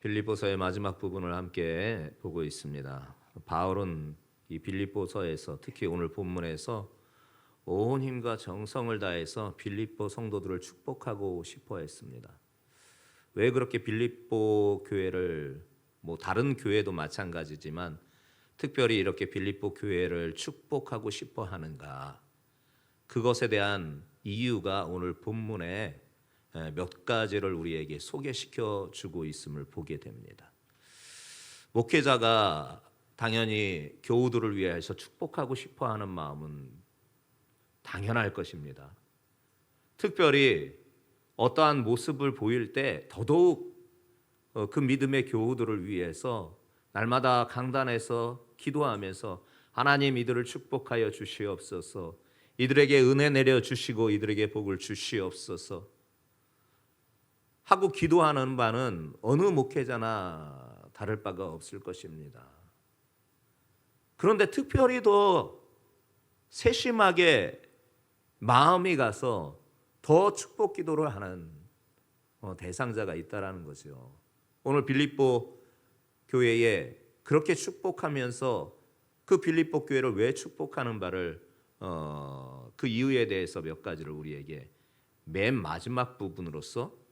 빌립보서의 마지막 부분을 함께 보고 있습니다. 바울은 이 빌립보서에서 특히 오늘 본문에서 온 힘과 정성을 다해서 빌립보 성도들을 축복하고 싶어 했습니다. 왜 그렇게 빌립보 교회를 다른 교회도 마찬가지지만 특별히 이렇게 빌립보 교회를 축복하고 싶어 하는가? 그것에 대한 이유가 오늘 본문에 몇 가지를 우리에게 소개시켜 주고 있음을 보게 됩니다. 목회자가 당연히 교우들을 위해서 축복하고 싶어 하는 마음은 당연할 것입니다. 특별히 어떠한 모습을 보일 때 더더욱 그 믿음의 교우들을 위해서 날마다 강단에서 기도하면서 하나님 이들을 축복하여 주시옵소서, 이들에게 은혜 내려 주시고 이들에게 복을 주시옵소서 하고 기도하는 바는 어느 목회자나 다를 바가 없을 것입니다. 그런데 특별히 더 세심하게 마음이 가서 더 축복 기도를 하는 대상자가 있다라는 거죠. 오늘 빌립보 교회에 그렇게 축복하면서 그 빌립보 교회를 왜 축복하는 바를 그 이유에 대해서 몇 가지를 우리에게 맨 마지막 부분으로서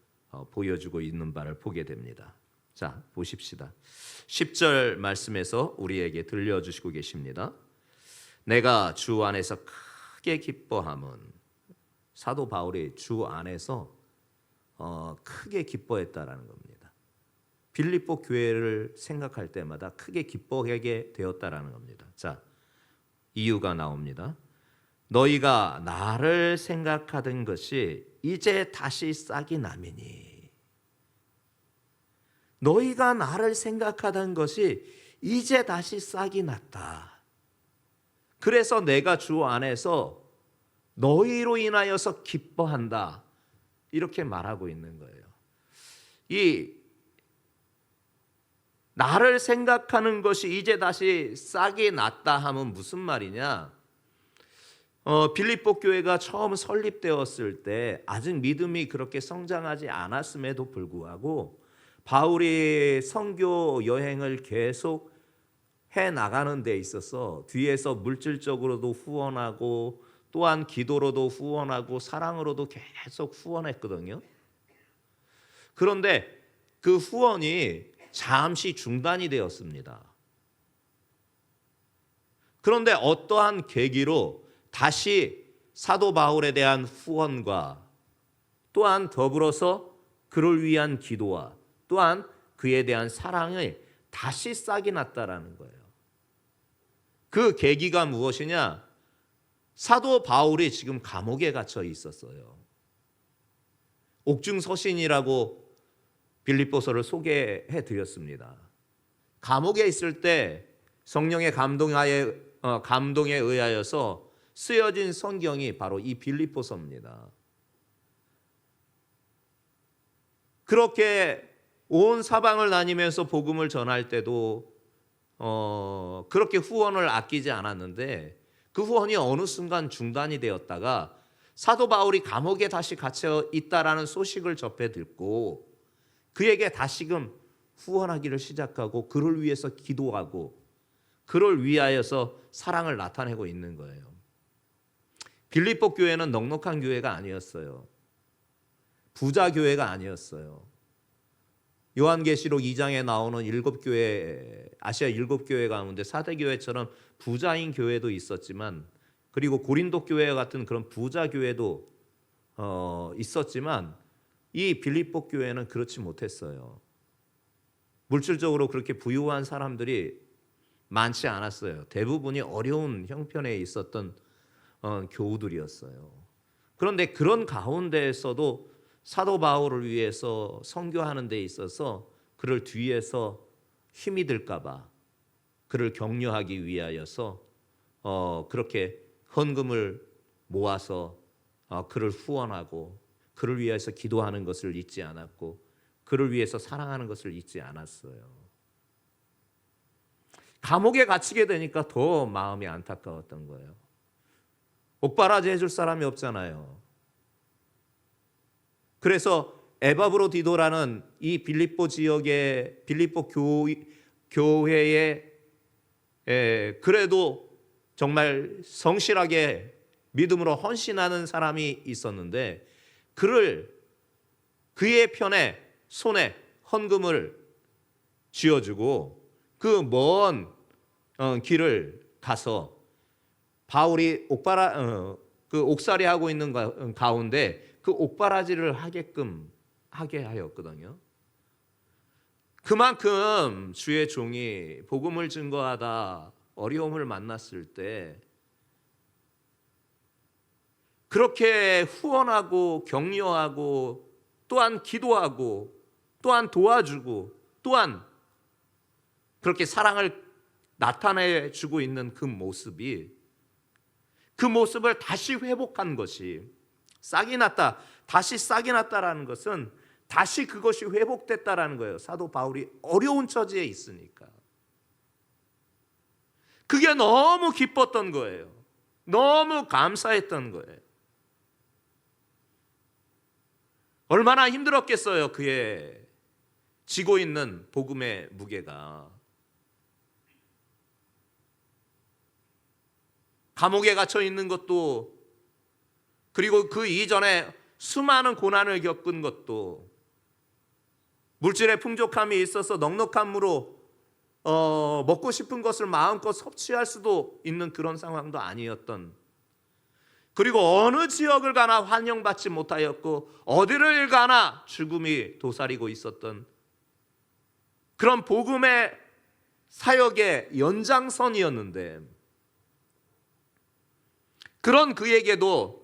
보여주고 있는 바를 보게 됩니다. 자, 보십시다. 10절 말씀에서 우리에게 들려주시고 계십니다. 내가 주 안에서 크게 기뻐함은, 사도 바울이 주 안에서 크게 기뻐했다라는 겁니다. 빌립보 교회를 생각할 때마다 크게 기뻐하게 되었다라는 겁니다. 자, 이유가 나옵니다. 너희가 나를 생각하던 것이 이제 다시 싹이 나미니. 너희가 나를 생각하던 것이 이제 다시 싹이 났다. 그래서 내가 주 안에서 너희로 인하여서 기뻐한다. 이렇게 말하고 있는 거예요. 이 나를 생각하는 것이 이제 다시 싹이 났다 하면 무슨 말이냐? 빌립보 교회가 처음 설립되었을 때 아직 믿음이 그렇게 성장하지 않았음에도 불구하고 바울이 선교 여행을 계속 해 나가는 데 있어서 뒤에서 물질적으로도 후원하고 또한 기도로도 후원하고 사랑으로도 계속 후원했거든요. 그런데 그 후원이 잠시 중단이 되었습니다. 그런데 어떠한 계기로 다시 사도 바울에 대한 후원과 또한 더불어서 그를 위한 기도와 또한 그에 대한 사랑이 다시 싹이 났다라는 거예요. 그 계기가 무엇이냐? 사도 바울이 지금 감옥에 갇혀 있었어요. 옥중서신이라고 빌립보서를 소개해 드렸습니다. 감옥에 있을 때 성령의 감동에 의하여서 쓰여진 성경이 바로 이 빌립보서입니다. 그렇게 온 사방을 다니면서 복음을 전할 때도 그렇게 후원을 아끼지 않았는데 그 후원이 어느 순간 중단이 되었다가 사도 바울이 감옥에 다시 갇혀 있다라는 소식을 접해 듣고 그에게 다시금 후원하기를 시작하고 그를 위해서 기도하고 그를 위하여서 사랑을 나타내고 있는 거예요. 빌립보 교회는 넉넉한 교회가 아니었어요. 부자 교회가 아니었어요. 요한계시록 2장에 나오는 7교회, 아시아 7교회 가운데 4대 교회처럼 부자인 교회도 있었지만, 그리고 고린도 교회 같은 그런 부자 교회도 있었지만 이 빌립보 교회는 그렇지 못했어요. 물질적으로 그렇게 부유한 사람들이 많지 않았어요. 대부분이 어려운 형편에 있었던 교우들이었어요. 그런데 그런 가운데에서도 사도 바울을 위해서 선교하는 데 있어서 그를 뒤에서 힘이 들까 봐 그를 격려하기 위하여서 그렇게 헌금을 모아서 그를 후원하고 그를 위해서 기도하는 것을 잊지 않았고 그를 위해서 사랑하는 것을 잊지 않았어요. 감옥에 갇히게 되니까 더 마음이 안타까웠던 거예요. 옥바라지 해줄 사람이 없잖아요. 그래서 에바브로디도라는 이 빌립보 지역의 빌립보 교회에 그래도 정말 성실하게 믿음으로 헌신하는 사람이 있었는데 그의 편에 손에 헌금을 쥐어주고 그 먼 길을 가서 바울이 그 옥살이 하고 있는 가운데 그 옥바라지를 하게 하였거든요. 그만큼 주의 종이 복음을 증거하다 어려움을 만났을 때 그렇게 후원하고 격려하고 또한 기도하고 또한 도와주고 또한 그렇게 사랑을 나타내주고 있는 그 모습을 다시 회복한 것이 싹이 났다. 다시 싹이 났다라는 것은 다시 그것이 회복됐다라는 거예요. 사도 바울이 어려운 처지에 있으니까. 그게 너무 기뻤던 거예요. 너무 감사했던 거예요. 얼마나 힘들었겠어요. 그의 지고 있는 복음의 무게가. 감옥에 갇혀 있는 것도 그리고 그 이전에 수많은 고난을 겪은 것도 물질의 풍족함이 있어서 넉넉함으로 먹고 싶은 것을 마음껏 섭취할 수도 있는 그런 상황도 아니었던, 그리고 어느 지역을 가나 환영받지 못하였고 어디를 가나 죽음이 도사리고 있었던 그런 복음의 사역의 연장선이었는데, 그런 그에게도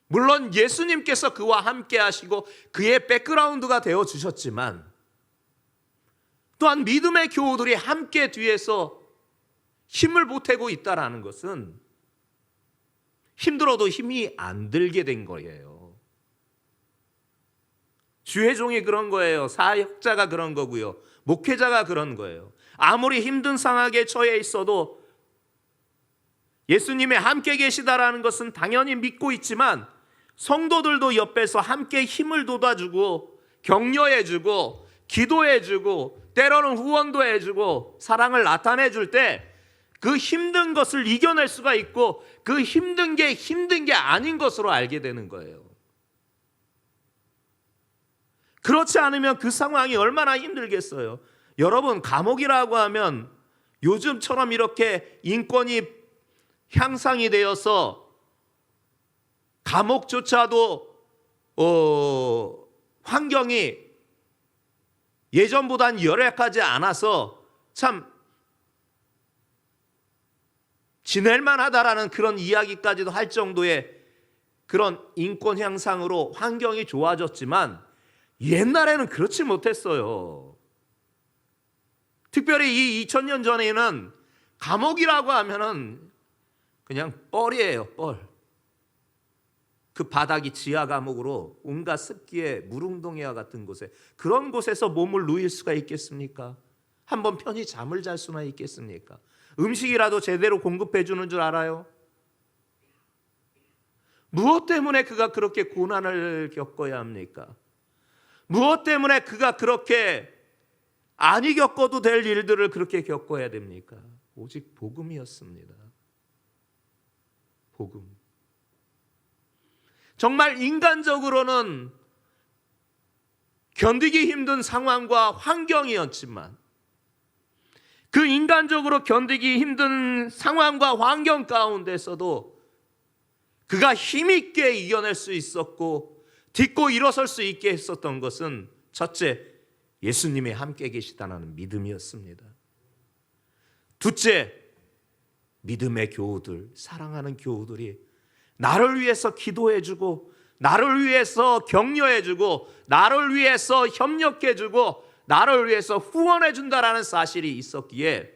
물론 예수님께서 그와 함께 하시고 그의 백그라운드가 되어 주셨지만 또한 믿음의 교우들이 함께 뒤에서 힘을 보태고 있다라는 것은 힘들어도 힘이 안 들게 된 거예요. 주의 종이 그런 거예요. 사역자가 그런 거고요. 목회자가 그런 거예요. 아무리 힘든 상황에 처해 있어도 예수님이 함께 계시다라는 것은 당연히 믿고 있지만 성도들도 옆에서 함께 힘을 돋아주고 격려해주고 기도해주고 때로는 후원도 해주고 사랑을 나타내줄 때 그 힘든 것을 이겨낼 수가 있고 그 힘든 게 아닌 것으로 알게 되는 거예요. 그렇지 않으면 그 상황이 얼마나 힘들겠어요. 여러분, 감옥이라고 하면 요즘처럼 이렇게 인권이 향상이 되어서 감옥조차도 환경이 예전보단 열악하지 않아서 참 지낼만 하다라는 그런 이야기까지도 할 정도의 그런 인권 향상으로 환경이 좋아졌지만 옛날에는 그렇지 못했어요. 특별히 이 2000년 전에는 감옥이라고 하면은 그냥 뻘이에요, 뻘. 그 바닥이 지하 감옥으로 온갖 습기에 무릉동해와 같은 곳에, 그런 곳에서 몸을 누일 수가 있겠습니까? 한번 편히 잠을 잘 수나 있겠습니까? 음식이라도 제대로 공급해 주는 줄 알아요? 무엇 때문에 그가 그렇게 고난을 겪어야 합니까? 무엇 때문에 그가 그렇게 아니 겪어도 될 일들을 그렇게 겪어야 됩니까? 오직 복음이었습니다. 복음. 정말 인간적으로는 견디기 힘든 상황과 환경이었지만 그 인간적으로 견디기 힘든 상황과 환경 가운데서도 그가 힘있게 이겨낼 수 있었고 딛고 일어설 수 있게 했었던 것은 첫째, 예수님이 함께 계시다는 믿음이었습니다. 둘째, 믿음의 교우들, 사랑하는 교우들이 나를 위해서 기도해주고 나를 위해서 격려해주고 나를 위해서 협력해주고 나를 위해서 후원해준다라는 사실이 있었기에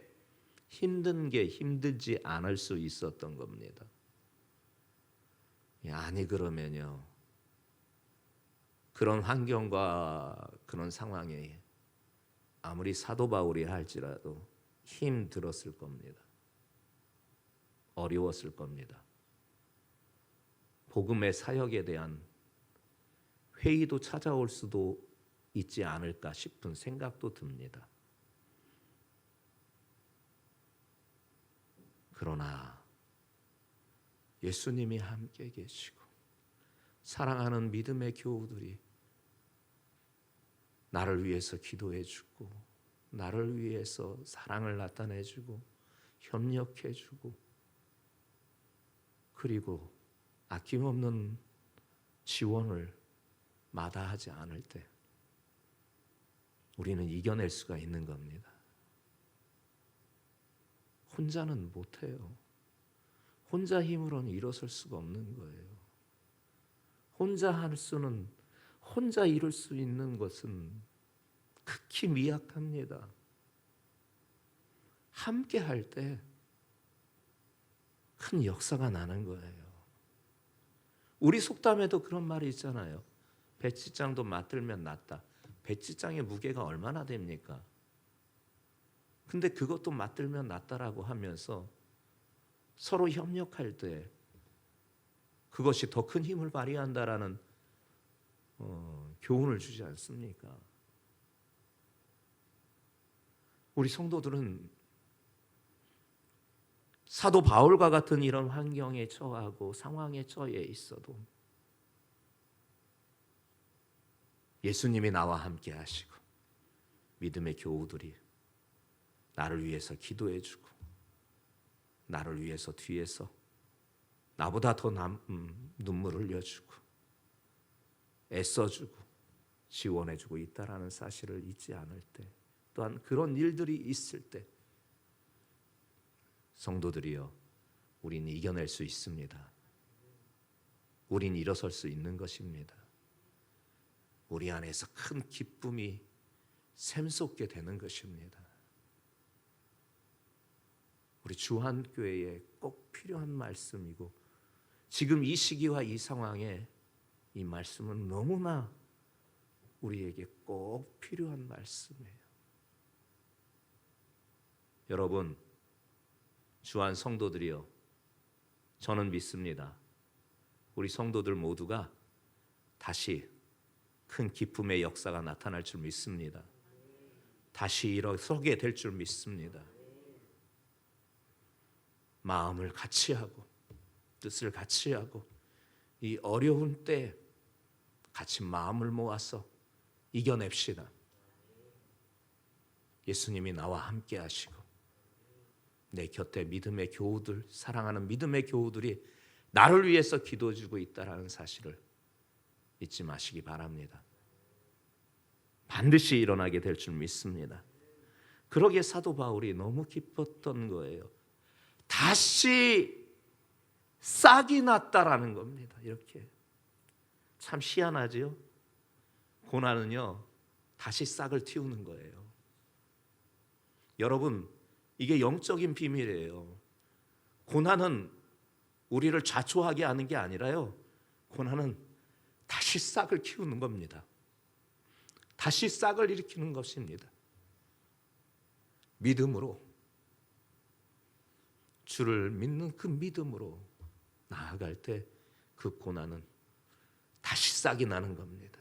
힘든 게 힘들지 않을 수 있었던 겁니다. 아니 그러면요, 그런 환경과 그런 상황에 아무리 사도 바울이 할지라도 힘들었을 겁니다. 어려웠을 겁니다. 복음의 사역에 대한 회의도 찾아올 수도 있지 않을까 싶은 생각도 듭니다. 그러나 예수님이 함께 계시고 사랑하는 믿음의 교우들이 나를 위해서 기도해주고 나를 위해서 사랑을 나타내주고 협력해주고 그리고 아낌없는 지원을 마다하지 않을 때 우리는 이겨낼 수가 있는 겁니다. 혼자는 못해요. 혼자 힘으로는 일어설 수가 없는 거예요. 혼자 이룰 수 있는 것은 극히 미약합니다. 함께 할 때 큰 역사가 나는 거예요. 우리 속담에도 그런 말이 있잖아요. 배치장도 맞들면 낫다. 배치장의 무게가 얼마나 됩니까? 근데 그것도 맞들면 낫다라고 하면서 서로 협력할 때 그것이 더 큰 힘을 발휘한다라는 교훈을 주지 않습니까? 우리 성도들은 사도 바울과 같은 이런 환경에 처하고 상황에 처해 있어도 예수님이 나와 함께 하시고 믿음의 교우들이 나를 위해서 기도해주고 나를 위해서 뒤에서 나보다 더 눈물을 흘려주고 애써주고 지원해주고 있다라는 사실을 잊지 않을 때, 또한 그런 일들이 있을 때 성도들이여, 우리는 이겨낼 수 있습니다. 우린 일어설 수 있는 것입니다. 우리 안에서 큰 기쁨이 샘솟게 되는 것입니다. 우리 주한교회에 꼭 필요한 말씀이고 지금 이 시기와 이 상황에 이 말씀은 너무나 우리에게 꼭 필요한 말씀이에요. 여러분, 주한 성도들이여, 저는 믿습니다. 우리 성도들 모두가 다시 큰 기쁨의 역사가 나타날 줄 믿습니다. 다시 일어서게 될 줄 믿습니다. 마음을 같이 하고 뜻을 같이 하고 이 어려운 때 같이 마음을 모아서 이겨냅시다. 예수님이 나와 함께 하시고 내 곁에 믿음의 교우들, 사랑하는 믿음의 교우들이 나를 위해서 기도해주고 있다는 사실을 잊지 마시기 바랍니다. 반드시 일어나게 될 줄 믿습니다. 그러기에 사도 바울이 너무 기뻤던 거예요. 다시 싹이 났다라는 겁니다. 이렇게 참 희한하지요? 고난은요 다시 싹을 틔우는 거예요. 여러분, 이게 영적인 비밀이에요. 고난은 우리를 좌초하게 하는 게 아니라요, 고난은 다시 싹을 키우는 겁니다. 다시 싹을 일으키는 것입니다. 믿음으로, 주를 믿는 그 믿음으로 나아갈 때 그 고난은 다시 싹이 나는 겁니다.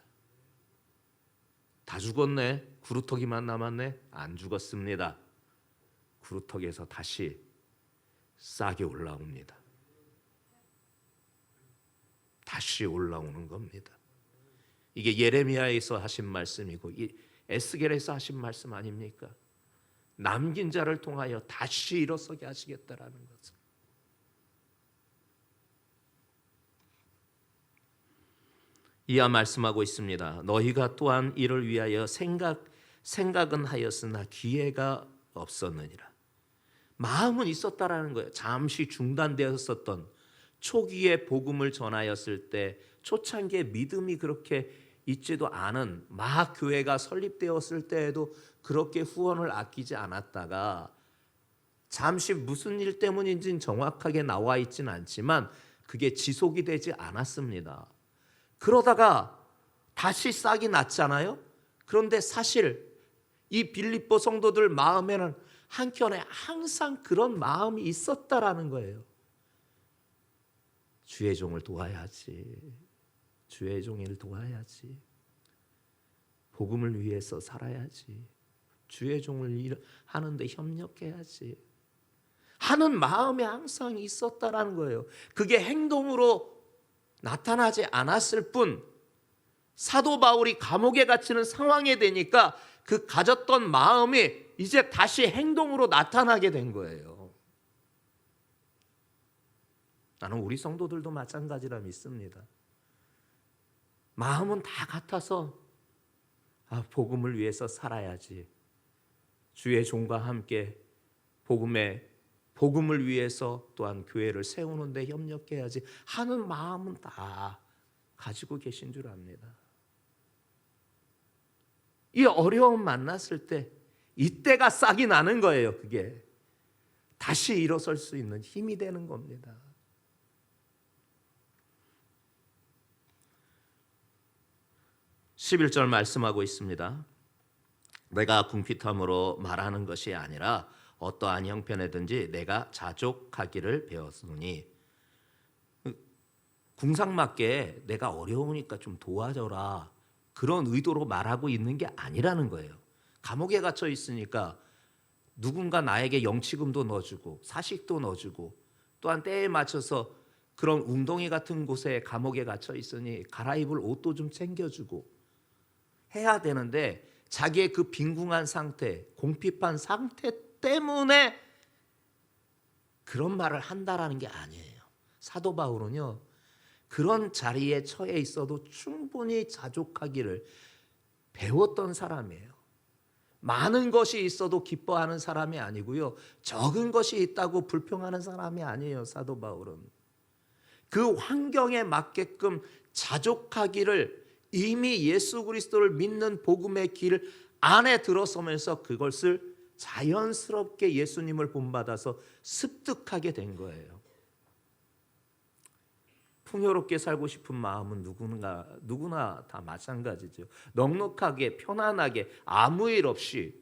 다 죽었네, 구루터기만 남았네, 안 죽었습니다. 구루터기에서 다시 싹이 올라옵니다. 다시 올라오는 겁니다. 이게 예레미야에서 하신 말씀이고 이 에스겔에서 하신 말씀 아닙니까? 남긴 자를 통하여 다시 일어서게 하시겠다라는 것을. 이하 말씀하고 있습니다. 너희가 또한 이를 위하여 생각은 하였으나 기회가 없었느니라. 마음은 있었다라는 거예요. 잠시 중단되었었던 초기에 복음을 전하였을 때 초창기에 믿음이 그렇게 있지도 않은 막 교회가 설립되었을 때에도 그렇게 후원을 아끼지 않았다가 잠시 무슨 일 때문인지는 정확하게 나와 있지는 않지만 그게 지속이 되지 않았습니다. 그러다가 다시 싹이 났잖아요. 그런데 사실 이 빌립보 성도들 마음에는 한켠에 항상 그런 마음이 있었다라는 거예요. 주의 종을 도와야지. 주의 종일 도와야지. 복음을 위해서 살아야지. 주의 종을 하는데 협력해야지 하는 마음이 항상 있었다라는 거예요. 그게 행동으로 나타나지 않았을 뿐 사도 바울이 감옥에 갇히는 상황이 되니까 그 가졌던 마음이 이제 다시 행동으로 나타나게 된 거예요. 나는 우리 성도들도 마찬가지라 믿습니다. 마음은 다 같아서 복음을 위해서 살아야지. 주의 종과 함께 복음을 위해서 또한 교회를 세우는 데 협력해야지 하는 마음은 다 가지고 계신 줄 압니다. 이 어려움 만났을 때 이때가 싹이 나는 거예요. 그게 다시 일어설 수 있는 힘이 되는 겁니다. (11절) 말씀하고 있습니다. 내가 궁핍함으로 말하는 것이 아니라 어떠한 형편에든지 내가 자족하기를 배웠으니, 궁상맞게 내가 어려우니까 좀 도와줘라 그런 의도로 말하고 있는 게 아니라는 거예요. 감옥에 갇혀 있으니까 누군가 나에게 영치금도 넣어주고 사식도 넣어주고 또한 때에 맞춰서 그런 웅덩이 같은 곳에 감옥에 갇혀 있으니 갈아입을 옷도 좀 챙겨주고 해야 되는데 자기의 그 빈궁한 상태, 공핍한 상태 때문에 그런 말을 한다라는 게 아니에요. 사도 바울은요, 그런 자리에 처해 있어도 충분히 자족하기를 배웠던 사람이에요. 많은 것이 있어도 기뻐하는 사람이 아니고요, 적은 것이 있다고 불평하는 사람이 아니에요. 사도 바울은 그 환경에 맞게끔 자족하기를 이미 예수 그리스도를 믿는 복음의 길 안에 들어서면서 그것을 자연스럽게 예수님을 본받아서 습득하게 된 거예요. 풍요롭게 살고 싶은 마음은 누구나 다 마찬가지죠. 넉넉하게 편안하게 아무 일 없이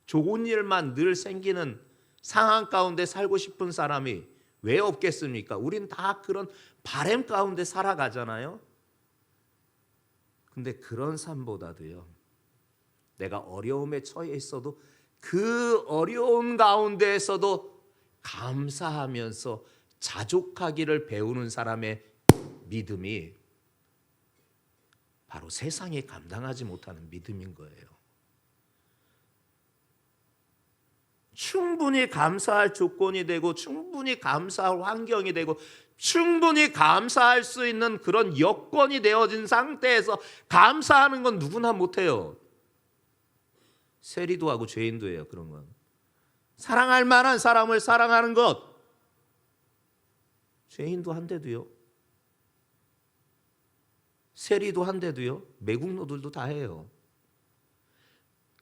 좋은 일만 늘 생기는 상황 가운데 살고 싶은 사람이 왜 없겠습니까? 우린 다 그런 바람 가운데 살아가잖아요. 근데 그런 삶보다도요, 내가 어려움에 처해 있어도 그 어려운 가운데에서도 감사하면서 자족하기를 배우는 사람의 믿음이 바로 세상이 감당하지 못하는 믿음인 거예요. 충분히 감사할 조건이 되고 충분히 감사할 환경이 되고 충분히 감사할 수 있는 그런 여건이 되어진 상태에서 감사하는 건 누구나 못해요. 세리도 하고 죄인도 해요. 그런 건 사랑할 만한 사람을 사랑하는 것, 죄인도 한데도요, 세리도 한데도요, 매국노들도 다 해요.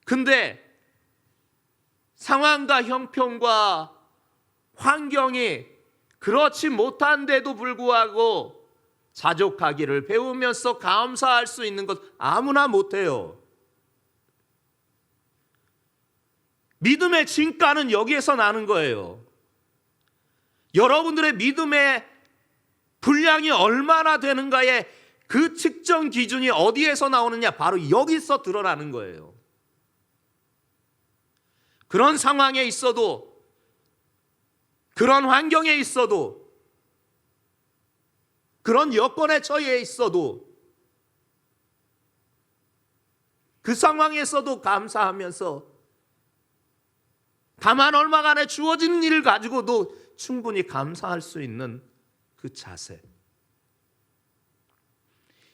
근데 상황과 형편과 환경이 그렇지 못한데도 불구하고 자족하기를 배우면서 감사할 수 있는 것 아무나 못해요. 믿음의 진가는 여기에서 나는 거예요. 여러분들의 믿음의 분량이 얼마나 되는가에 그 측정 기준이 어디에서 나오느냐? 바로 여기서 드러나는 거예요. 그런 상황에 있어도, 그런 환경에 있어도, 그런 여건에 처해 있어도 그 상황에서도 감사하면서 다만 얼마간에 주어진 일을 가지고도 충분히 감사할 수 있는 그 자세,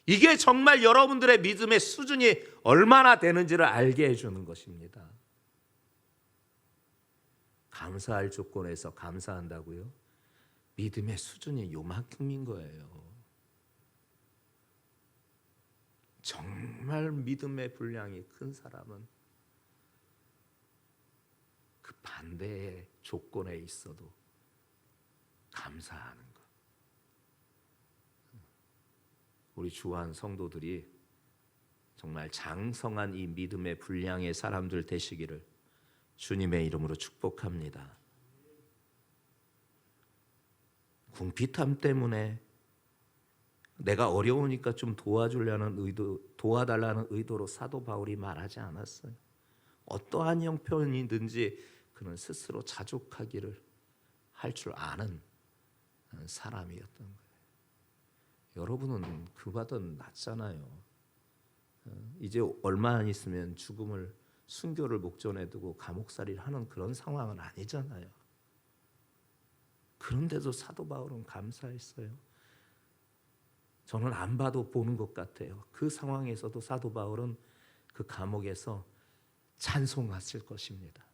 이게 정말 여러분들의 믿음의 수준이 얼마나 되는지를 알게 해주는 것입니다. 감사할 조건에서 감사한다고요? 믿음의 수준이 요만큼인 거예요. 정말 믿음의 분량이 큰 사람은 그 반대의 조건에 있어도 감사하는 것. 우리 주한 성도들이 정말 장성한 이 믿음의 분량의 사람들 되시기를 주님의 이름으로 축복합니다. 궁핍함 때문에 내가 어려우니까 좀 도와달라는 의도로 사도 바울이 말하지 않았어요. 어떠한 형편이든지 그는 스스로 자족하기를 할 줄 아는 사람이었던 거예요. 여러분은 그보다 낫잖아요. 이제 얼마 안 있으면 죽음을 순교를 목전에 두고 감옥살이를 하는 그런 상황은 아니잖아요. 그런데도 사도 바울은 감사했어요. 저는 안 봐도 보는 것 같아요. 그 상황에서도 사도 바울은 그 감옥에서 찬송했을 것입니다.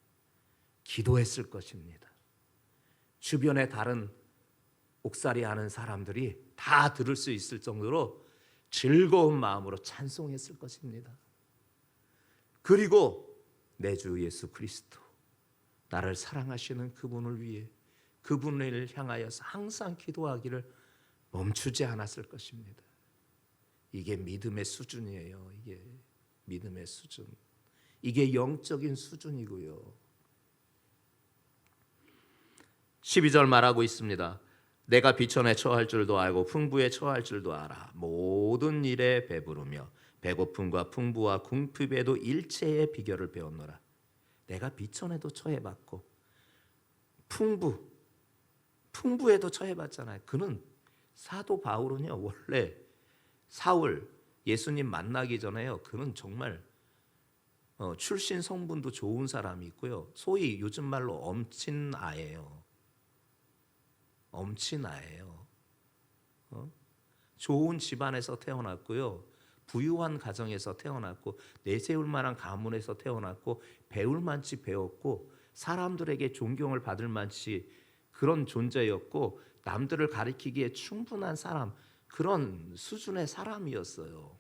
기도했을 것입니다. 주변에 다른 옥살이 하는 사람들이 다 들을 수 있을 정도로 즐거운 마음으로 찬송했을 것입니다. 그리고 내 주 예수 그리스도, 나를 사랑하시는 그분을 위해, 그분을 향하여서 항상 기도하기를 멈추지 않았을 것입니다. 이게 믿음의 수준이에요. 이게 믿음의 수준. 이게 영적인 수준이고요. 12절 말하고 있습니다. 내가 비천에 처할 줄도 알고 풍부에 처할 줄도 알아. 모든 일에 배부르며 배고픔과 풍부와 궁핍에도 일체의 비결을 배웠노라. 내가 비천에도 처해봤고 풍부에도 처해봤잖아요. 그는 사도 바울은요, 원래 사울 예수님 만나기 전에요, 그는 정말 출신 성분도 좋은 사람이 있고요, 소위 요즘 말로 엄친아예요. 엄친아예요. 좋은 집안에서 태어났고요, 부유한 가정에서 태어났고, 내세울 만한 가문에서 태어났고, 배울 만치 배웠고, 사람들에게 존경을 받을 만치 그런 존재였고, 남들을 가리키기에 충분한 사람, 그런 수준의 사람이었어요.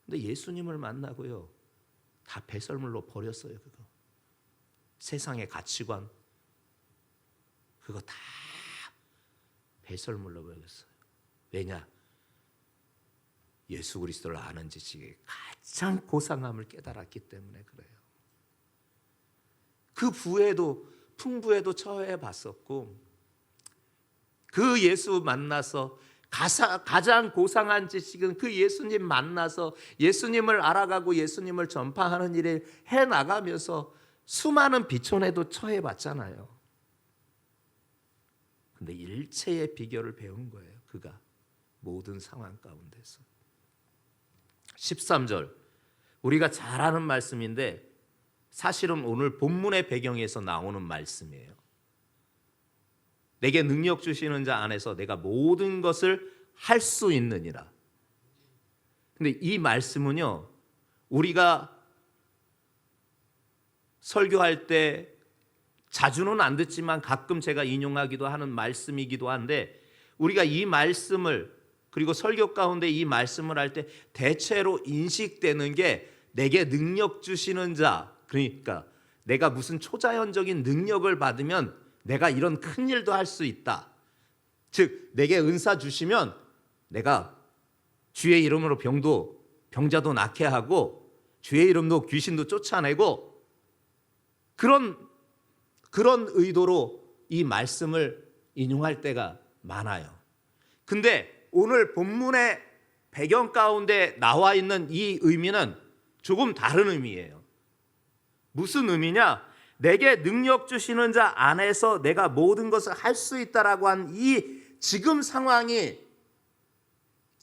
근데 예수님을 만나고요, 다 배설물로 버렸어요. 그거 세상의 가치관, 그거 다 배설물로 버렸어요. 왜냐? 예수 그리스도를 아는 지식의 가장 고상함을 깨달았기 때문에 그래요. 그 풍부에도 처해 봤었고, 그 예수 만나서 가장 고상한 지식은 그 예수님 만나서 예수님을 알아가고 예수님을 전파하는 일을 해나가면서 수많은 비천에도 처해 봤잖아요. 근데 일체의 비결을 배운 거예요. 그가 모든 상황 가운데서. 13절, 우리가 잘 아는 말씀인데 사실은 오늘 본문의 배경에서 나오는 말씀이에요. 내게 능력 주시는 자 안에서 내가 모든 것을 할 수 있느니라. 근데 이 말씀은요, 우리가 설교할 때 자주는 안 듣지만 가끔 제가 인용하기도 하는 말씀이기도 한데, 우리가 이 말씀을, 그리고 설교 가운데 이 말씀을 할 때 대체로 인식되는 게 내게 능력 주시는 자, 그러니까 내가 무슨 초자연적인 능력을 받으면 내가 이런 큰 일도 할 수 있다. 즉 내게 은사 주시면 내가 주의 이름으로 병자도 낫게 하고 주의 이름으로 귀신도 쫓아내고, 그런 의도로 이 말씀을 인용할 때가 많아요. 근데 오늘 본문의 배경 가운데 나와 있는 이 의미는 조금 다른 의미예요. 무슨 의미냐? 내게 능력 주시는 자 안에서 내가 모든 것을 할 수 있다라고 한 이 지금 상황이,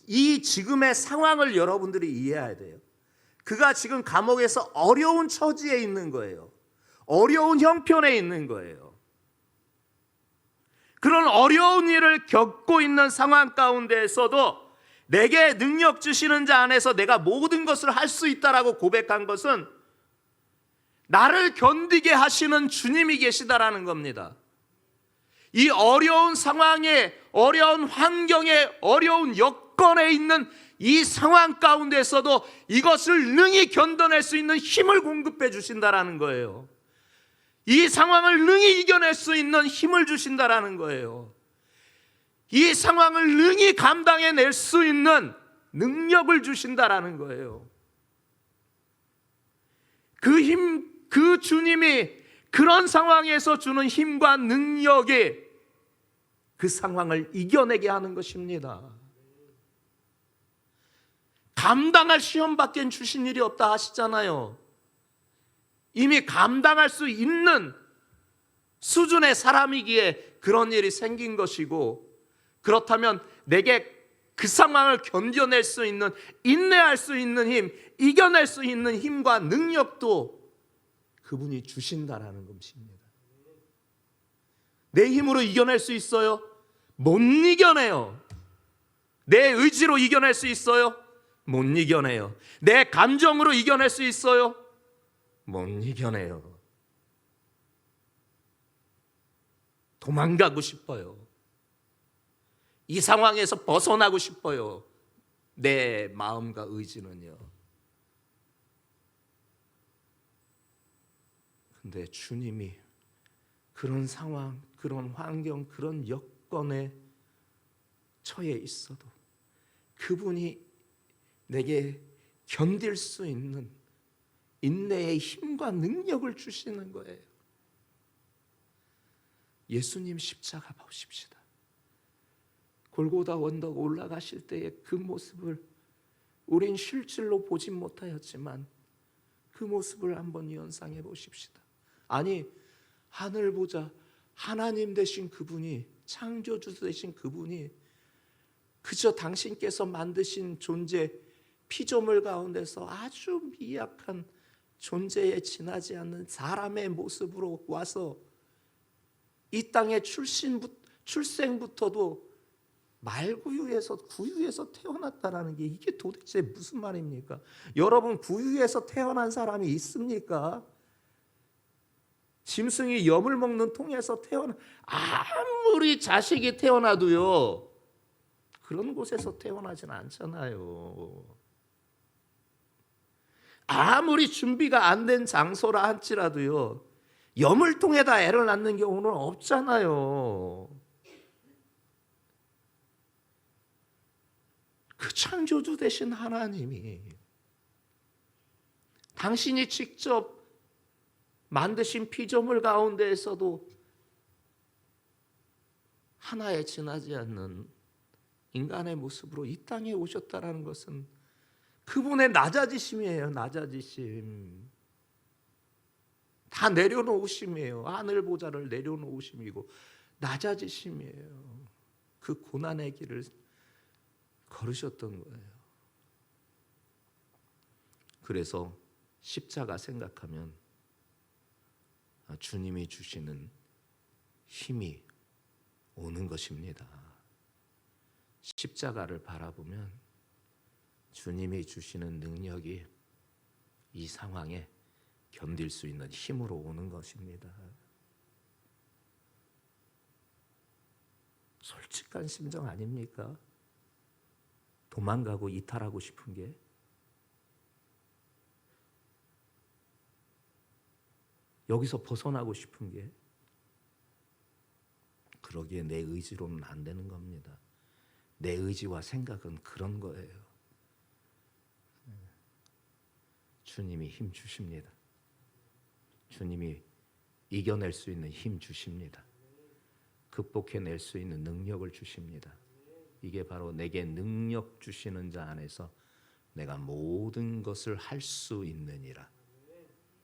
이 지금의 상황을 여러분들이 이해해야 돼요. 그가 지금 감옥에서 어려운 처지에 있는 거예요. 어려운 형편에 있는 거예요. 그런 어려운 일을 겪고 있는 상황 가운데에서도 내게 능력 주시는 자 안에서 내가 모든 것을 할 수 있다라고 고백한 것은 나를 견디게 하시는 주님이 계시다라는 겁니다. 이 어려운 상황에, 어려운 환경에, 어려운 여건에 있는 이 상황 가운데서도 이것을 능히 견뎌낼 수 있는 힘을 공급해 주신다라는 거예요. 이 상황을 능히 이겨낼 수 있는 힘을 주신다라는 거예요. 이 상황을 능히 감당해낼 수 있는 능력을 주신다라는 거예요. 그 힘, 그 주님이 그런 상황에서 주는 힘과 능력이 그 상황을 이겨내게 하는 것입니다. 감당할 시험밖엔 주신 일이 없다 하시잖아요. 이미 감당할 수 있는 수준의 사람이기에 그런 일이 생긴 것이고, 그렇다면 내게 그 상황을 견뎌낼 수 있는, 인내할 수 있는 힘, 이겨낼 수 있는 힘과 능력도 그분이 주신다라는 것입니다. 내 힘으로 이겨낼 수 있어요? 못 이겨내요. 내 의지로 이겨낼 수 있어요? 못 이겨내요. 내 감정으로 이겨낼 수 있어요? 못 이겨내요. 도망가고 싶어요. 이 상황에서 벗어나고 싶어요. 내 마음과 의지는요. 근데 주님이 그런 상황, 그런 환경, 그런 여건에 처해 있어도 그분이 내게 견딜 수 있는 인내의 힘과 능력을 주시는 거예요. 예수님 십자가 보십시다. 골고다 언덕 올라가실 때의 그 모습을 우린 실질로 보진 못하였지만 그 모습을 한번 연상해 보십시다. 아니, 하늘 보자 하나님 되신 그분이, 창조주 되신 그분이 그저 당신께서 만드신 존재, 피조물 가운데서 아주 미약한 존재에 지나지 않는 사람의 모습으로 와서 이 땅의 출생부터도 말구유에서, 구유에서 태어났다라는 게 이게 도대체 무슨 말입니까? 여러분, 구유에서 태어난 사람이 있습니까? 짐승이 염을 먹는 통에서 아무리 자식이 태어나도요, 그런 곳에서 태어나진 않잖아요. 아무리 준비가 안 된 장소라 할지라도요, 염을 통에다 애를 낳는 경우는 없잖아요. 그 창조주 되신 하나님이 당신이 직접 만드신 피조물 가운데에서도 하나에 지나지 않는 인간의 모습으로 이 땅에 오셨다라는 것은 그분의 낮아지심이에요. 낮아지심. 다 내려놓으심이에요. 하늘 보좌를 내려놓으심이고 낮아지심이에요. 그 고난의 길을 걸으셨던 거예요. 그래서 십자가 생각하면 주님이 주시는 힘이 오는 것입니다. 십자가를 바라보면 주님이 주시는 능력이 이 상황에 견딜 수 있는 힘으로 오는 것입니다. 솔직한 심정 아닙니까? 도망가고 이탈하고 싶은 게, 여기서 벗어나고 싶은 게, 그러기에 내 의지로는 안 되는 겁니다. 내 의지와 생각은 그런 거예요. 주님이 힘 주십니다. 주님이 이겨낼 수 있는 힘 주십니다. 극복해낼 수 있는 능력을 주십니다. 이게 바로 내게 능력 주시는 자 안에서 내가 모든 것을 할 수 있느니라,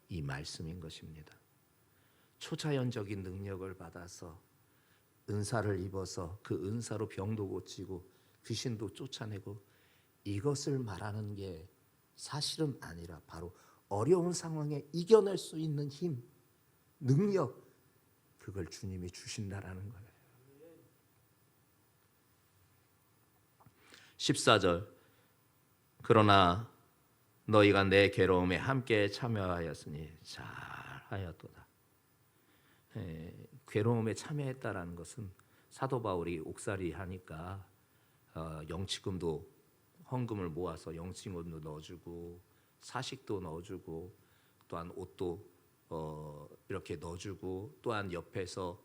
이 말씀인 것입니다. 초자연적인 능력을 받아서 은사를 입어서 그 은사로 병도 고치고 귀신도 쫓아내고 이것을 말하는 게 사실은 아니라 바로 어려운 상황에 이겨낼 수 있는 힘, 능력, 그걸 주님이 주신다라는 거예요. 14절, 그러나 너희가 내 괴로움에 함께 참여하였으니 잘하였도다. 괴로움에 참여했다라는 것은 사도 바울이 옥살이 하니까 영치금도, 헌금을 모아서 영치금도 넣어주고 사식도 넣어주고 또한 옷도 이렇게 넣어주고, 또한 옆에서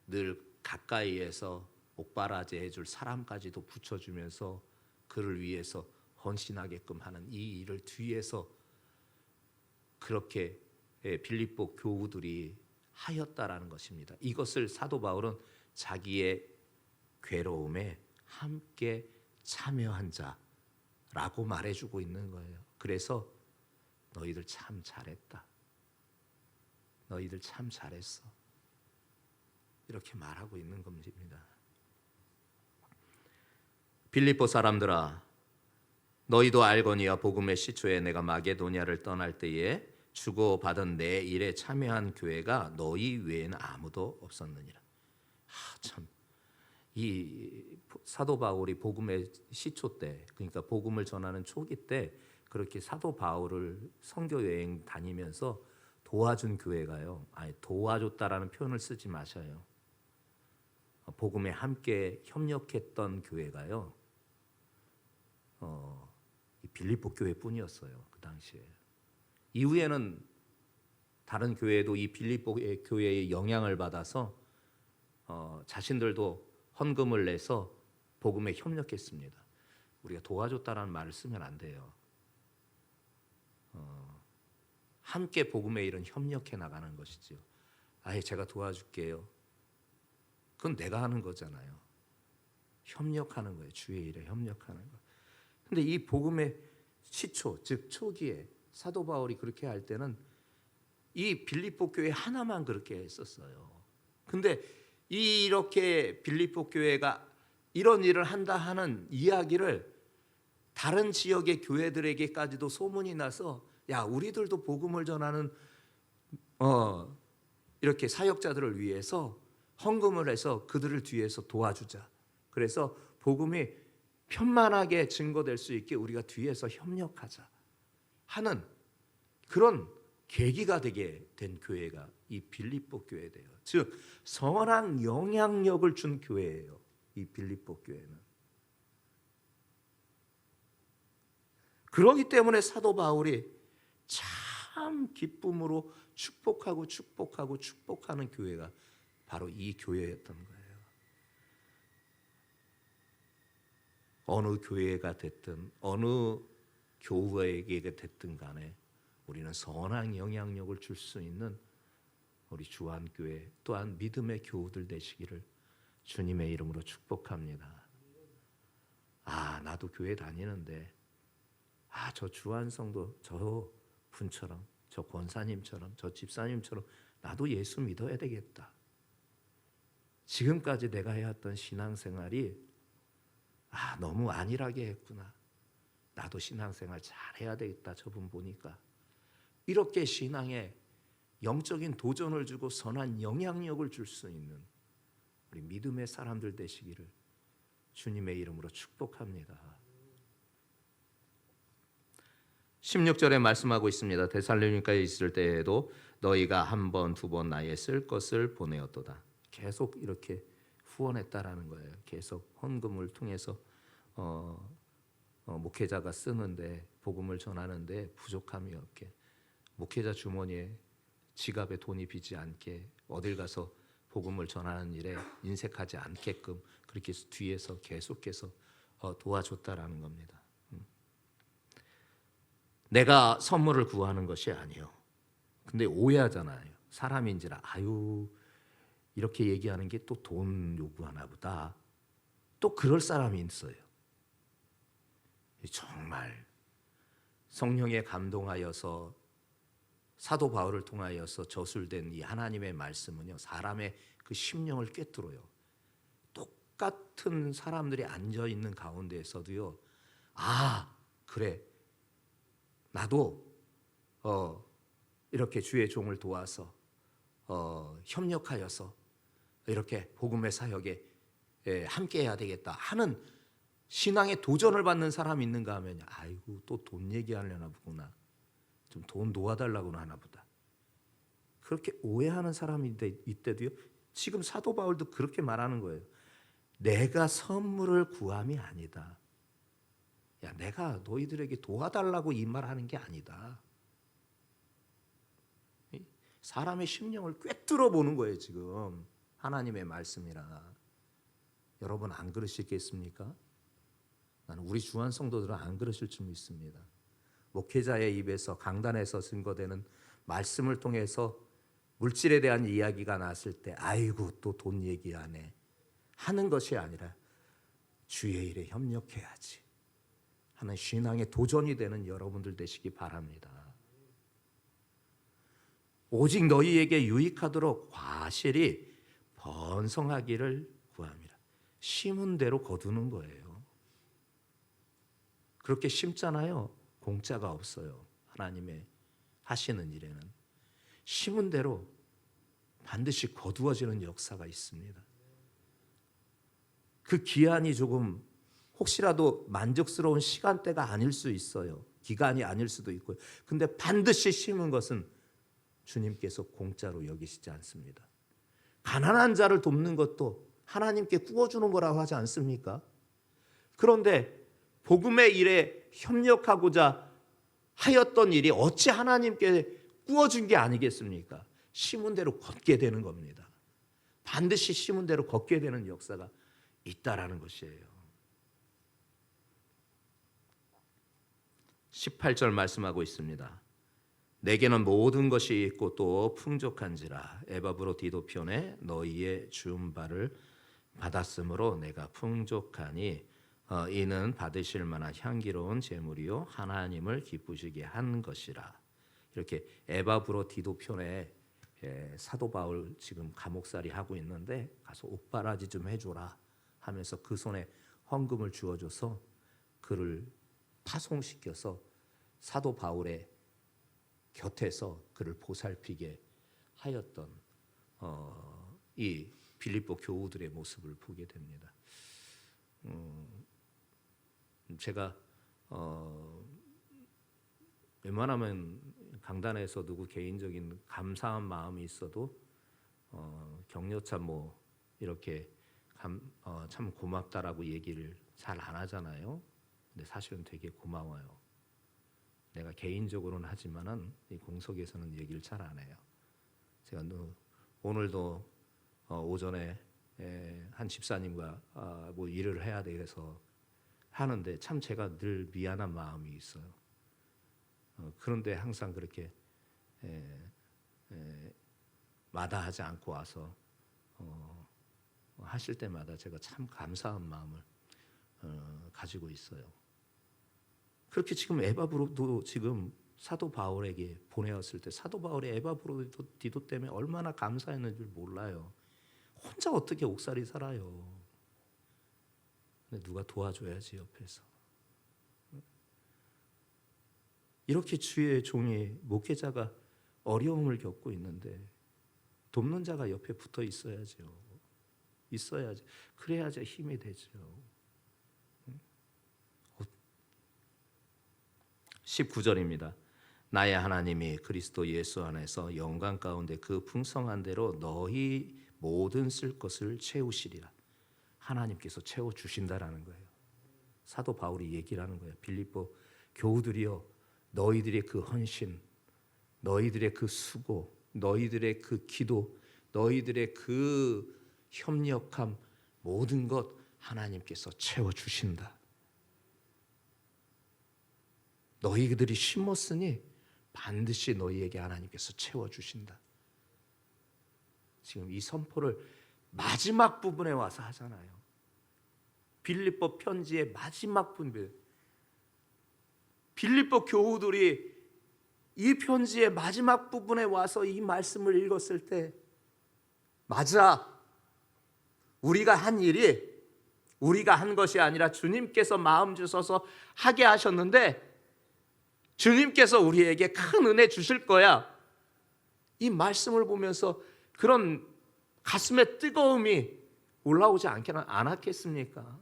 늘 가까이에서 옥바라지 해줄 사람까지도 붙여주면서 그를 위해서 헌신하게끔 하는 이 일을 뒤에서 그렇게 빌립보 교우들이 하였다라는 것입니다. 이것을 사도 바울은 자기의 괴로움에 함께 참여한 라고 말해주고 있는 거예요. 그래서 너희들 참 잘했다. 너희들 참 잘했어. 이렇게 말하고 있는 겁니다. 빌립보 사람들아, 너희도 알거니와 복음의 시초에 내가 마게도냐를 떠날 때에 주고받은 내 일에 참여한 교회가 너희 외에는 아무도 없었느니라. 참, 이 사도 바울이 복음의 시초 때, 그러니까 복음을 전하는 초기 때 그렇게 사도 바울을 선교 여행 다니면서 도와준 교회가요. 아니, 도와줬다라는 표현을 쓰지 마셔요. 복음에 함께 협력했던 교회가요. 이 빌립보 교회뿐이었어요. 그 당시에. 이후에는 다른 교회도 이 빌립보 교회의 영향을 받아서 자신들도 헌금을 내서 복음에 협력했습니다. 우리가 도와줬다라는 말을 쓰면 안 돼요. 함께 복음의 일은 협력해 나가는 것이죠. 아예 제가 도와줄게요. 그건 내가 하는 거잖아요. 협력하는 거예요. 주의 일에 협력하는 거. 근데 이 복음의 시초, 즉 초기에 사도 바울이 그렇게 할 때는 이 빌립보 교회 하나만 그렇게 했었어요. 근데 이렇게 빌립보 교회가 이런 일을 한다 하는 이야기를 다른 지역의 교회들에게까지도 소문이 나서, 야, 우리들도 복음을 전하는 이렇게 사역자들을 위해서 헌금을 해서 그들을 뒤에서 도와주자. 그래서 복음이 편만하게 증거될 수 있게 우리가 뒤에서 협력하자 하는 그런 계기가 되게 된 교회가 이 빌립보 교회예요. 즉 선한 영향력을 준 교회예요. 이 빌립보 교회는. 그렇기 때문에 사도 바울이 참 기쁨으로 축복하는 교회가 바로 이 교회였던 거예요. 어느 교회가 됐든 어느 교회에게 됐든 간에 우리는 선한 영향력을 줄 수 있는 우리 주안교회 또한 믿음의 교우들 되시기를 주님의 이름으로 축복합니다. 아, 나도 교회 다니는데 저 주안성도 저 분처럼, 저 권사님처럼, 저 집사님처럼 나도 예수 믿어야 되겠다. 지금까지 내가 해왔던 신앙생활이 너무 안일하게 했구나. 나도 신앙생활 잘해야 되겠다. 저분 보니까. 이렇게 신앙에 영적인 도전을 주고 선한 영향력을 줄 수 있는 우리 믿음의 사람들 되시기를 주님의 이름으로 축복합니다. 16절에 말씀하고 있습니다. 데살로니가에 있을 때에도 너희가 한 번, 두 번 나의 쓸 것을 보내었도다. 계속 이렇게 후원했다라는 거예요. 계속 헌금을 통해서 목회자가 쓰는데 복음을 전하는데 부족함이 없게, 목회자 주머니에 지갑에 돈이 비지 않게, 어딜 가서 복음을 전하는 일에 인색하지 않게끔 그렇게 뒤에서 계속해서 도와줬다라는 겁니다. 내가 선물을 구하는 것이 아니요. 근데 오해하잖아요. 사람인지라 이렇게 얘기하는 게 또 돈 요구하나 보다. 또 그럴 사람이 있어요. 정말 성령에 감동하여서 사도 바울을 통하여서 저술된 이 하나님의 말씀은요, 사람의 그 심령을 꿰뚫어요. 똑같은 사람들이 앉아 있는 가운데에서도요, 그래, 나도 이렇게 주의 종을 도와서 협력하여서 이렇게 복음의 사역에 함께해야 되겠다 하는 신앙의 도전을 받는 사람이 있는가 하면, 또 돈 얘기하려나 보구나, 좀 돈 도와달라고 하나 보다, 그렇게 오해하는 사람이 이때도요. 지금 사도 바울도 그렇게 말하는 거예요. 내가 선물을 구함이 아니다. 내가 너희들에게 도와달라고 이 말하는 게 아니다. 사람의 심령을 꿰뚫어 보는 거예요. 지금 하나님의 말씀이라. 여러분 안 그러시겠습니까? 나는 우리 주한 성도들은 안 그러실 줄 믿습니다. 목회자의 입에서 강단에서 증거되는 말씀을 통해서 물질에 대한 이야기가 났을 때 또 돈 얘기하네 하는 것이 아니라 주의 일에 협력해야지 하는 신앙의 도전이 되는 여러분들 되시기 바랍니다. 오직 너희에게 유익하도록 과실이 번성하기를 구합니다. 심은 대로 거두는 거예요. 그렇게 심잖아요. 공짜가 없어요. 하나님의 하시는 일에는 심은 대로 반드시 거두어지는 역사가 있습니다. 그 기한이 조금 혹시라도 만족스러운 시간대가 아닐 수 있어요. 기간이 아닐 수도 있고요. 근데 반드시 심은 것은 주님께서 공짜로 여기시지 않습니다. 가난한 자를 돕는 것도 하나님께 구워주는 거라고 하지 않습니까? 그런데 복음의 일에 협력하고자 하였던 일이 어찌 하나님께 구워준 게 아니겠습니까? 심은 대로 걷게 되는 겁니다. 반드시 심은 대로 걷게 되는 역사가 있다라는 것이에요. 18절 말씀하고 있습니다. 내게는 모든 것이 있고 또 풍족한지라 에바브로디도편에 너희의 주운 바를 받았으므로 내가 풍족하니 이는 받으실 만한 향기로운 제물이요 하나님을 기쁘시게 한 것이라. 이렇게 에바브로디도편에 사도 바울 지금 감옥살이 하고 있는데 가서 옥바라지 좀 해줘라 하면서 그 손에 헌금을 주어줘서 그를 파송시켜서 사도 바울의 곁에서 그를 보살피게 하였던 이 빌립보 교우들의 모습을 보게 됩니다. 제가 웬만하면 강단에서 누구 개인적인 감사한 마음이 있어도 격려차 뭐 이렇게 참 고맙다라고 얘기를 잘 안 하잖아요. 근데 사실은 되게 고마워요. 내가 개인적으로는 하지만은 이 공석에서는 얘기를 잘 안 해요. 제가 오늘도 오전에 한 집사님과 뭐 일을 해야 돼서 하는데 참 제가 늘 미안한 마음이 있어요. 그런데 항상 그렇게 마다하지 않고 와서 하실 때마다 제가 참 감사한 마음을 가지고 있어요. 그렇게 지금 에바브로도 지금 사도 바울에게 보내었을 때 사도 바울이 에바브로디도 때문에 얼마나 감사했는지 몰라요. 혼자 어떻게 옥살이 살아요. 근데 누가 도와줘야지 옆에서. 이렇게 주의 종이 목회자가 어려움을 겪고 있는데 돕는 자가 옆에 붙어 있어야죠. 있어야지. 그래야지 힘이 되죠. 19절입니다. 나의 하나님이 그리스도 예수 안에서 영광 가운데 그 풍성한 대로 너희 모든 쓸 것을 채우시리라. 하나님께서 채워주신다라는 거예요. 사도 바울이 얘기를 하는 거예요. 빌립보 교우들이여 너희들의 그 헌신, 너희들의 그 수고, 너희들의 그 기도, 너희들의 그 협력함 모든 것 하나님께서 채워주신다. 너희들이 심었으니 반드시 너희에게 하나님께서 채워주신다. 지금 이 선포를 마지막 부분에 와서 하잖아요. 빌립보 편지의 마지막 부분. 빌립보 교우들이 이 편지의 마지막 부분에 와서 이 말씀을 읽었을 때 맞아. 우리가 한 일이 우리가 한 것이 아니라 주님께서 마음 주셔서 하게 하셨는데 주님께서 우리에게 큰 은혜 주실 거야. 이 말씀을 보면서 그런 가슴에 뜨거움이 올라오지 않았겠습니까?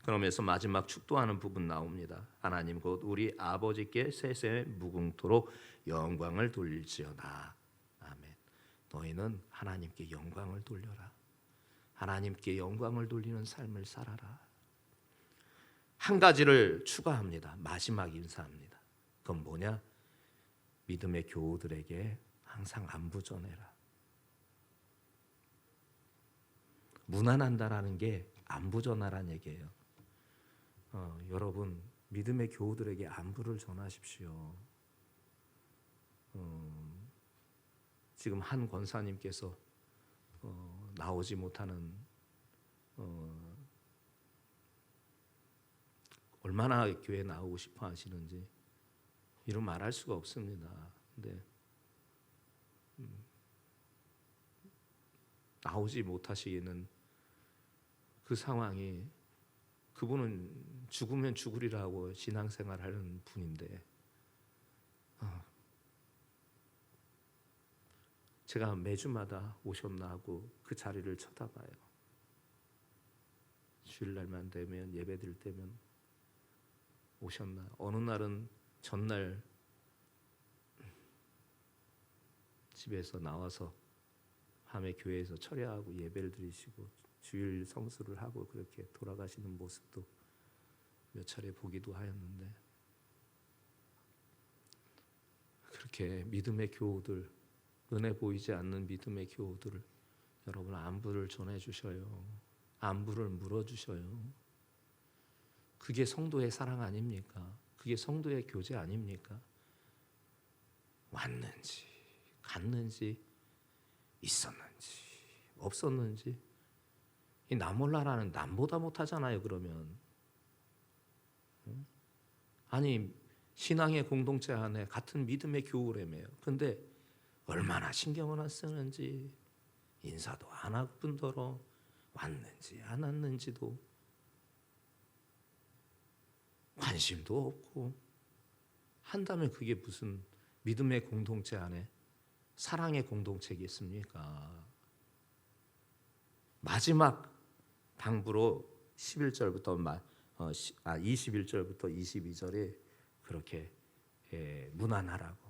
그러면서 마지막 축도하는 부분 나옵니다. 하나님 곧 우리 아버지께 세세 무궁토록 영광을 돌릴지어다. 아멘. 너희는 하나님께 영광을 돌려라. 하나님께 영광을 돌리는 삶을 살아라. 한 가지를 추가합니다. 마지막 인사합니다. 그건 뭐냐? 믿음의 교우들에게 항상 안부 전해라. 무난한다라는 게 안부 전하라는 얘기예요. 여러분 믿음의 교우들에게 안부를 전하십시오. 지금 한 권사님께서 나오지 못하는 얼마나 교회 나오고 싶어 하시는지 이런 말할 수가 없습니다. 근데 나오지 못하시기는 그 상황이, 그분은 죽으면 죽으리라고 신앙생활하는 분인데 제가 매주마다 오셨나 하고 그 자리를 쳐다봐요. 주일날만 되면, 예배드릴 때면 오셨나. 어느 날은 전날 집에서 나와서 밤에 교회에서 철야하고 예배를 드리시고 주일 성수를 하고 그렇게 돌아가시는 모습도 몇 차례 보기도 하였는데, 그렇게 믿음의 교우들, 은혜 보이지 않는 믿음의 교우들을 여러분 안부를 전해주셔요. 안부를 물어주셔요. 그게 성도의 사랑 아닙니까? 그게 성도의 교제 아닙니까? 왔는지 갔는지 있었는지 없었는지, 이 나 몰라라는 남보다 못하잖아요. 그러면 아니, 신앙의 공동체 안에 같은 믿음의 교우라며요. 근데 얼마나 신경을 안 쓰는지, 인사도 안 할 뿐더러 왔는지 안 왔는지도 관심도 없고 한다면 그게 무슨 믿음의 공동체 안에 사랑의 공동체겠습니까? 마지막 당부로 11절부터 21절부터 22절에 그렇게 문안하라고,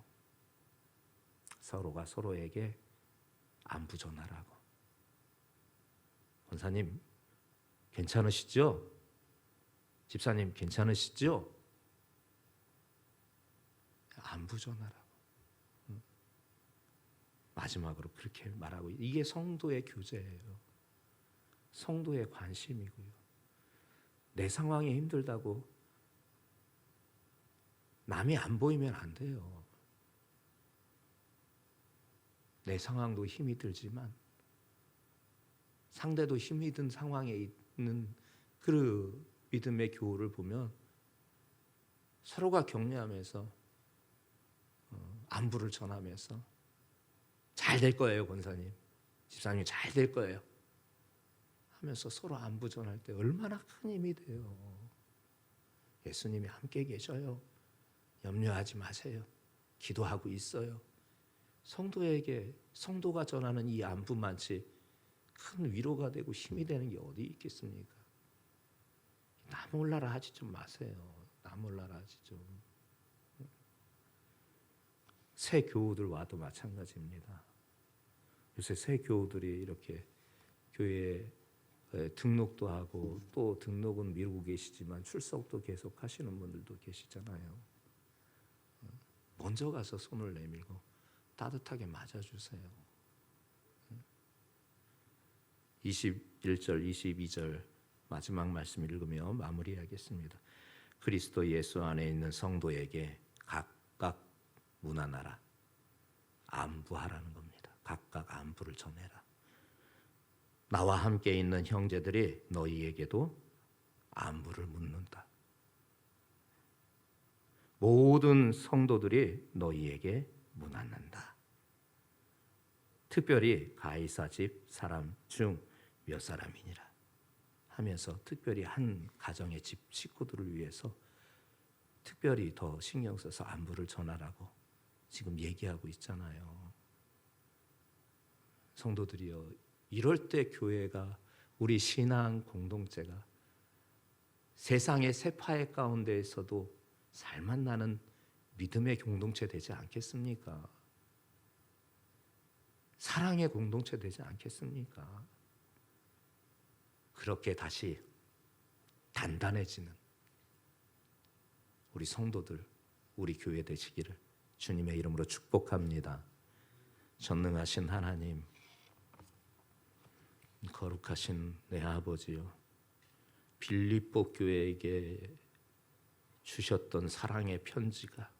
서로가 서로에게 안부 전하라고. 권사님 괜찮으시죠? 집사님 괜찮으시죠? 안부 전하라고. 마지막으로 그렇게 말하고, 이게 성도의 교제예요. 성도의 관심이고요. 내 상황이 힘들다고 남이 안 보이면 안 돼요. 내 상황도 힘이 들지만 상대도 힘이 든 상황에 있는 그 믿음의 교우를 보면 서로가 격려하면서 안부를 전하면서 잘 될 거예요, 권사님, 집사님 잘 될 거예요 하면서 서로 안부 전할 때 얼마나 큰 힘이 돼요. 예수님이 함께 계셔요. 염려하지 마세요. 기도하고 있어요. 성도에게, 성도가 전하는 이 안부만치 큰 위로가 되고 힘이 되는 게 어디 있겠습니까? 나 몰라라 하지 좀 마세요. 나 몰라라 하지 좀. 새 교우들 와도 마찬가지입니다. 요새 새 교우들이 이렇게 교회에 등록도 하고, 또 등록은 미루고 계시지만 출석도 계속 하시는 분들도 계시잖아요. 먼저 가서 손을 내밀고 따뜻하게 맞아주세요. 21절, 22절 마지막 말씀 읽으며 마무리하겠습니다. 그리스도 예수 안에 있는 성도에게 각각 문안하라. 안부하라는 겁니다. 각각 안부를 전해라. 나와 함께 있는 형제들이 너희에게도 안부를 묻는다. 모든 성도들이 너희에게 문안한다. 특별히 가이사 집 사람 중 몇 사람이니라 하면서 특별히 한 가정의 집 식구들을 위해서 특별히 더 신경 써서 안부를 전하라고 지금 얘기하고 있잖아요. 성도들이여, 이럴 때 교회가, 우리 신앙 공동체가 세상의 세파의 가운데에서도 살맛 나는 믿음의 공동체 되지 않겠습니까? 사랑의 공동체 되지 않겠습니까? 그렇게 다시 단단해지는 우리 성도들, 우리 교회 되시기를 주님의 이름으로 축복합니다. 전능하신 하나님, 거룩하신 내 아버지요, 빌립보 교회에게 주셨던 사랑의 편지가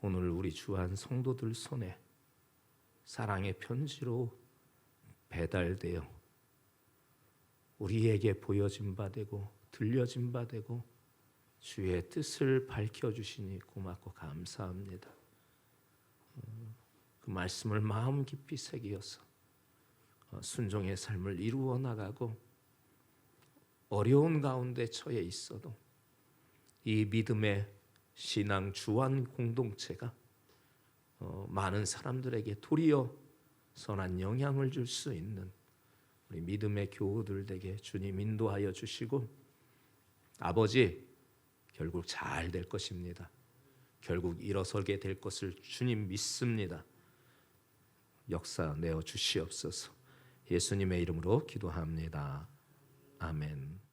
오늘 우리 주한 성도들 손에 사랑의 편지로 배달되어 우리에게 보여진 바 되고 들려진 바 되고 주의 뜻을 밝혀주시니 고맙고 감사합니다. 그 말씀을 마음 깊이 새기어서 순종의 삶을 이루어 나가고 어려운 가운데 처해 있어도 이 믿음의 신앙 주안 공동체가 많은 사람들에게 도리어 선한 영향을 줄 수 있는 우리 믿음의 교우들 되게 주님 인도하여 주시고, 아버지 결국 잘 될 것입니다. 결국 일어서게 될 것을 주님 믿습니다. 역사 내어 주시옵소서. 예수님의 이름으로 기도합니다. 아멘.